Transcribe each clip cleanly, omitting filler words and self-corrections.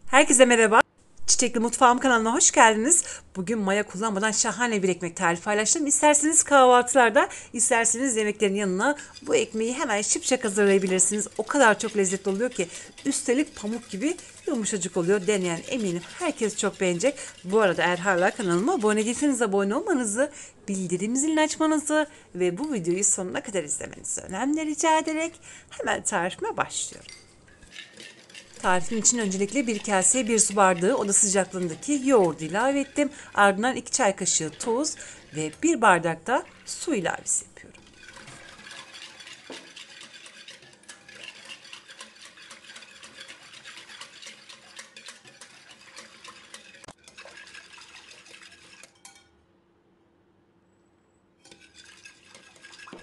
Herkese merhaba. Çiçekli Mutfağım kanalına hoş geldiniz. Bugün maya kullanmadan şahane bir ekmek tarifi paylaştım. İsterseniz kahvaltılarda, isterseniz yemeklerin yanına bu ekmeği hemen şıpşak hazırlayabilirsiniz. O kadar çok lezzetli oluyor ki üstelik pamuk gibi yumuşacık oluyor. Deneyen eminim herkes çok beğenecek. Bu arada eğer hala kanalıma abone değilseniz abone olmanızı, bildirim zilini açmanızı ve bu videoyu sonuna kadar izlemenizi önemli rica ederek hemen tarifime başlıyorum. Tarifim için öncelikle bir kaseye bir su bardağı oda sıcaklığındaki yoğurdu ilave ettim. Ardından 2 çay kaşığı tuz ve bir bardak da su ilavesi yapıyorum.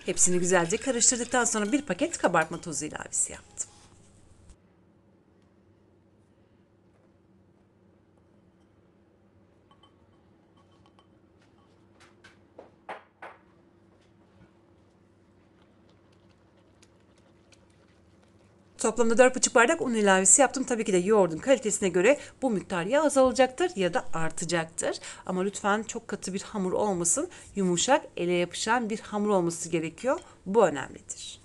Hepsini güzelce karıştırdıktan sonra bir paket kabartma tozu ilavesi yaptım. Toplamda 4,5 bardak un ilavesi yaptım. Tabii ki de yoğurdun kalitesine göre bu miktar ya azalacaktır ya da artacaktır. Ama lütfen çok katı bir hamur olmasın. Yumuşak, ele yapışan bir hamur olması gerekiyor. Bu önemlidir.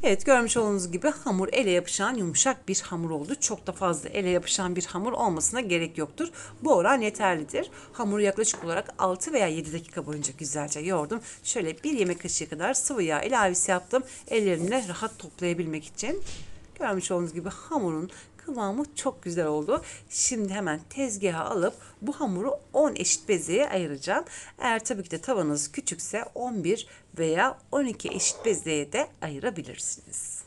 Evet, görmüş olduğunuz gibi hamur ele yapışan yumuşak bir hamur oldu. Çok da fazla ele yapışan bir hamur olmasına gerek yoktur. Bu oran yeterlidir. Hamuru yaklaşık olarak 6 veya 7 dakika boyunca güzelce yoğurdum. Şöyle bir yemek kaşığı kadar sıvı yağ ilavesi yaptım. Ellerimle rahat toplayabilmek için. Görmüş olduğunuz gibi hamurun kıvamı çok güzel oldu. Şimdi hemen tezgaha alıp bu hamuru 10 eşit bezeye ayıracağım. Eğer tabii ki de tavanız küçükse 11 veya 12 eşit bezeye de ayırabilirsiniz.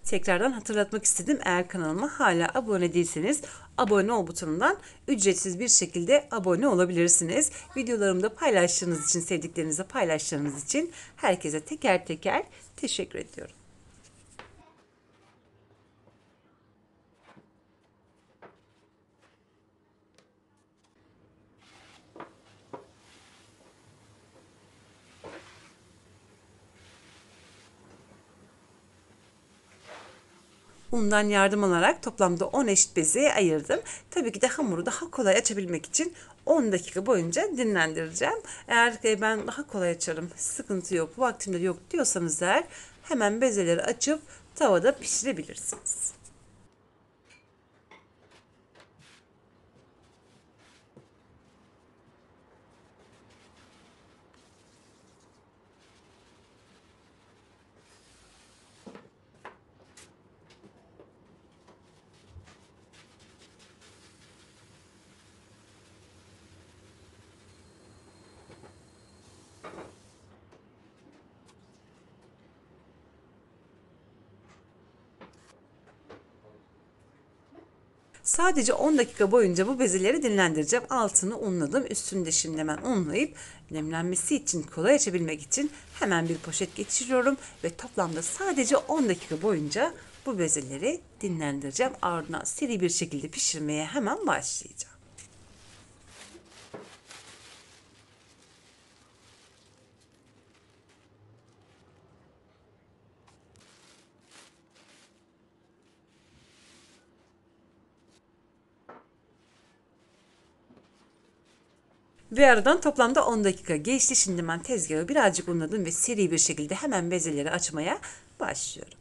Tekrardan hatırlatmak istedim. Eğer kanalıma hala abone değilseniz abone ol butonundan ücretsiz bir şekilde abone olabilirsiniz. Videolarımda paylaştığınız için, sevdiklerinizle paylaştığınız için herkese teker teker teşekkür ediyorum. Undan yardım alarak toplamda 10 eşit bezeye ayırdım. Tabii ki de hamuru daha kolay açabilmek için 10 dakika boyunca dinlendireceğim. Eğer ben daha kolay açarım, sıkıntı yok, vaktim de yok diyorsanız eğer hemen bezeleri açıp tavada pişirebilirsiniz. Sadece 10 dakika boyunca bu bezeleri dinlendireceğim. Altını unladım. Üstünü de şimdi hemen unlayıp nemlenmesi için, kolay açabilmek için hemen bir poşet geçiriyorum ve toplamda sadece 10 dakika boyunca bu bezeleri dinlendireceğim. Ardından seri bir şekilde pişirmeye hemen başlayacağım. Ve aradan toplamda 10 dakika geçti. Şimdi ben tezgahı birazcık unladım ve seri bir şekilde hemen bezeleri açmaya başlıyorum.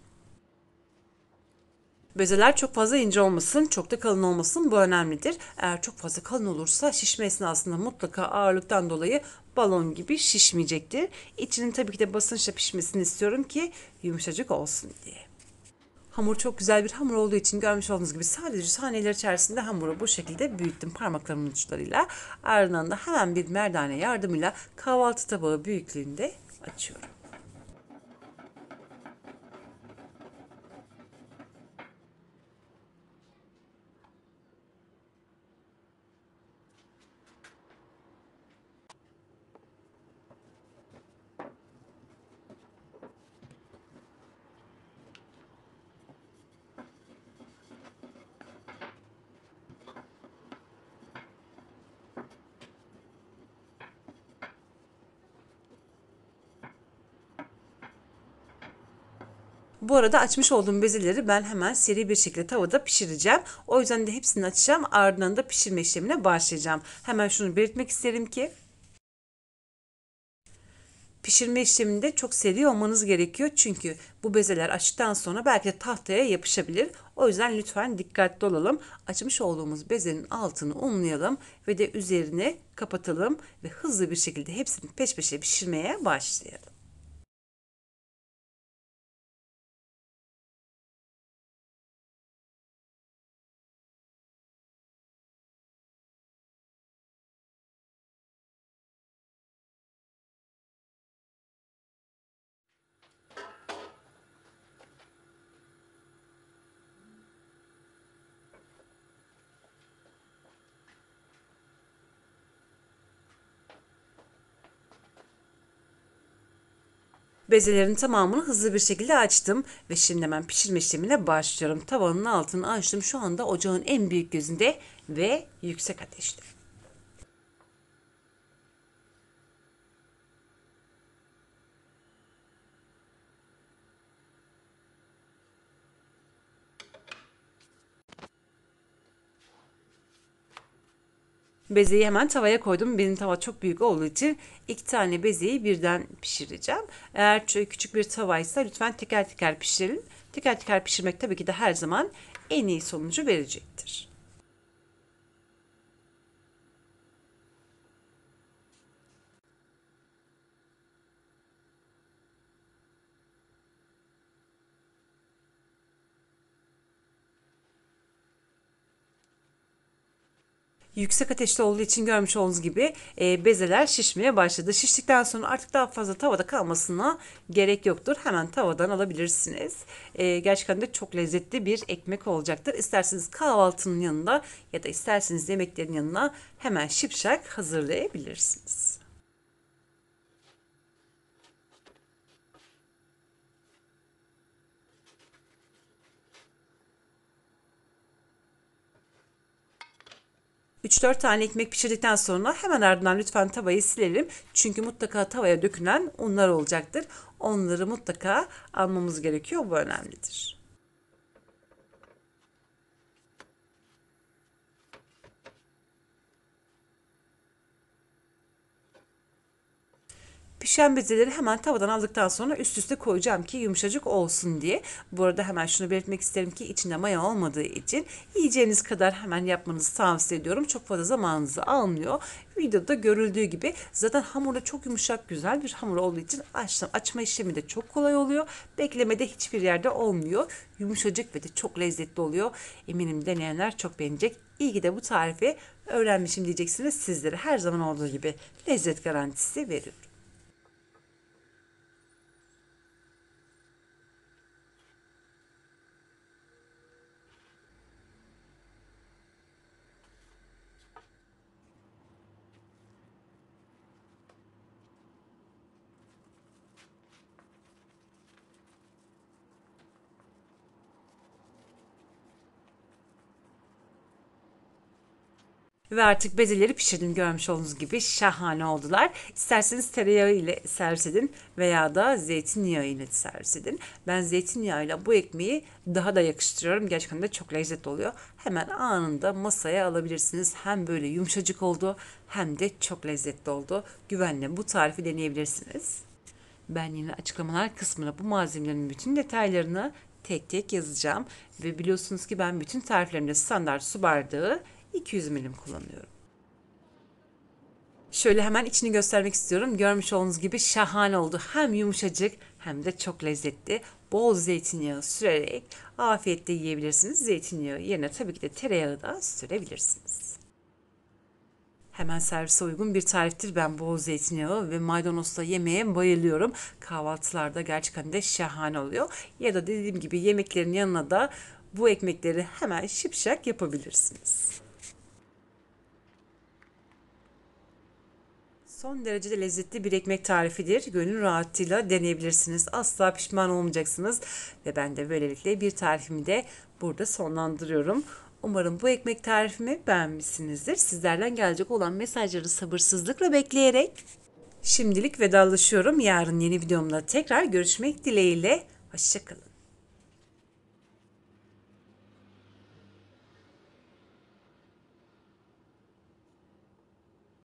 Bezeler çok fazla ince olmasın, çok da kalın olmasın, bu önemlidir. Eğer çok fazla kalın olursa şişme esnasında mutlaka ağırlıktan dolayı balon gibi şişmeyecektir. İçinin tabii ki de basınçla pişmesini istiyorum ki yumuşacık olsun diye. Hamur çok güzel bir hamur olduğu için görmüş olduğunuz gibi sadece saniyeler içerisinde hamuru bu şekilde büyüttüm parmaklarımın uçlarıyla. Ardından da hemen bir merdane yardımıyla kahvaltı tabağı büyüklüğünde açıyorum. Bu arada açmış olduğum bezeleri ben hemen seri bir şekilde tavada pişireceğim. O yüzden de hepsini açacağım. Ardından da pişirme işlemine başlayacağım. Hemen şunu belirtmek isterim ki pişirme işleminde çok seri olmanız gerekiyor. Çünkü bu bezeler açtıktan sonra belki de tahtaya yapışabilir. O yüzden lütfen dikkatli olalım. Açmış olduğumuz bezenin altını unlayalım ve de üzerini kapatalım ve hızlı bir şekilde hepsini peş peşe pişirmeye başlayalım. Bezelerin tamamını hızlı bir şekilde açtım ve şimdi hemen pişirme işlemine başlıyorum. Tavanın altını açtım. Şu anda ocağın en büyük gözünde ve yüksek ateşte. Bezeyi hemen tavaya koydum. Benim tava çok büyük olduğu için 2 tane bezeyi birden pişireceğim. Eğer küçük bir tavaysa lütfen teker teker pişirelim. Teker teker pişirmek tabii ki de her zaman en iyi sonucu verecektir. Yüksek ateşte olduğu için görmüş olduğunuz gibi bezeler şişmeye başladı. Şiştikten sonra artık daha fazla tavada kalmasına gerek yoktur. Hemen tavadan alabilirsiniz. Gerçekten de çok lezzetli bir ekmek olacaktır. İsterseniz kahvaltının yanında ya da isterseniz yemeklerin yanına hemen şipşak hazırlayabilirsiniz. 3-4 tane ekmek pişirdikten sonra hemen ardından lütfen tavayı silelim. Çünkü mutlaka tavaya dökülen unlar olacaktır. Onları mutlaka almamız gerekiyor. Bu önemlidir. Pişen bezeleri hemen tavadan aldıktan sonra üst üste koyacağım ki yumuşacık olsun diye. Bu arada hemen şunu belirtmek isterim ki içinde maya olmadığı için yiyeceğiniz kadar hemen yapmanızı tavsiye ediyorum. Çok fazla zamanınızı almıyor. Videoda görüldüğü gibi zaten hamur da çok yumuşak, güzel bir hamur olduğu için açma işlemi de çok kolay oluyor. Beklemede hiçbir yerde olmuyor. Yumuşacık ve de çok lezzetli oluyor. Eminim deneyenler çok beğenecek. İyi ki de bu tarifi öğrenmişim diyeceksiniz. Sizlere her zaman olduğu gibi lezzet garantisi veriyorum. Ve artık bezeleri pişirdim, görmüş olduğunuz gibi şahane oldular. İsterseniz tereyağı ile servis edin veya da zeytinyağı ile servis edin. Ben zeytinyağıyla bu ekmeği daha da yakıştırıyorum. Gerçekten de çok lezzetli oluyor. Hemen anında masaya alabilirsiniz. Hem böyle yumuşacık oldu hem de çok lezzetli oldu. Güvenle bu tarifi deneyebilirsiniz. Ben yine açıklamalar kısmına bu malzemelerin bütün detaylarını tek tek yazacağım. Ve biliyorsunuz ki ben bütün tariflerimde standart su bardağı 200 milim kullanıyorum. Şöyle hemen içini göstermek istiyorum. Görmüş olduğunuz gibi şahane oldu. Hem yumuşacık hem de çok lezzetli. Bol zeytinyağı sürerek afiyetle yiyebilirsiniz. Zeytinyağı yerine tabii ki de tereyağı da sürebilirsiniz. Hemen servise uygun bir tariftir. Ben bol zeytinyağı ve maydanozla yemeye bayılıyorum. Kahvaltılarda gerçekten de şahane oluyor. Ya da dediğim gibi yemeklerin yanına da bu ekmekleri hemen şipşak yapabilirsiniz. Son derecede lezzetli bir ekmek tarifidir. Gönül rahatlığıyla deneyebilirsiniz. Asla pişman olmayacaksınız. Ve ben de böylelikle bir tarifimi de burada sonlandırıyorum. Umarım bu ekmek tarifimi beğenmişsinizdir. Sizlerden gelecek olan mesajları sabırsızlıkla bekleyerek şimdilik vedalaşıyorum. Yarın yeni videomda tekrar görüşmek dileğiyle. Hoşçakalın.